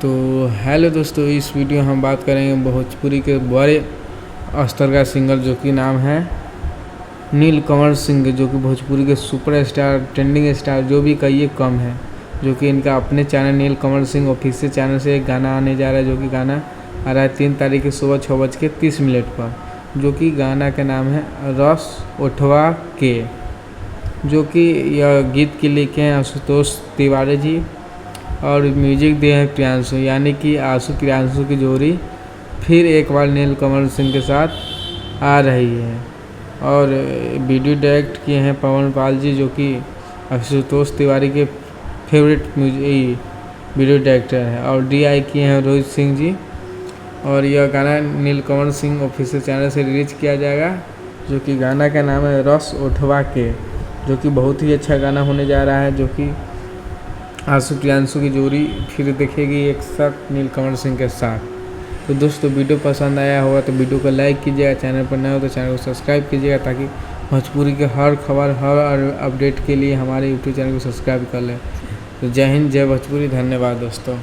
तो हेलो दोस्तों, इस वीडियो हम बात करेंगे भोजपुरी के बड़े स्तर का सिंगर जो कि नाम है नीलकमल सिंह, जो कि भोजपुरी के सुपर स्टार, ट्रेंडिंग स्टार जो भी कहिए कम है। जो कि इनका अपने चैनल नीलकमल सिंह ऑफिशियल चैनल से एक गाना आने जा रहा है, जो कि गाना आ रहा है 3 तारीख की सुबह 6:30 पर, जो कि गाना का नाम है रस उठवा के, जो कि यह गीत के लिखे हैं आशुतोष तिवारी जी और म्यूजिक दिए हैं प्रियांशु, यानी कि आशु प्रियांशु की जोड़ी फिर एक बार नीलकमल सिंह के साथ आ रही है। और वीडियो डायरेक्ट किए हैं पवन पाल जी, जो कि आशुतोष तिवारी के फेवरेट वीडियो डायरेक्टर हैं, और DI किए हैं रोहित सिंह जी। और यह गाना नीलकमल सिंह ऑफिशियल चैनल से रिलीज किया जाएगा, जो कि गाना का नाम है रस उठवा के, जो कि बहुत ही अच्छा गाना होने जा रहा है, जो कि आशु प्रियांशु की जोड़ी फिर देखेगी एक साथ नीलकमल सिंह के साथ। तो दोस्तों, वीडियो पसंद आया होगा तो वीडियो को लाइक कीजिएगा, चैनल पर नए हो तो चैनल को सब्सक्राइब कीजिएगा, ताकि भोजपुरी के हर खबर, हर अपडेट के लिए हमारे यूट्यूब चैनल को सब्सक्राइब कर लें। तो जय हिंद, जय भोजपुरी, धन्यवाद दोस्तों।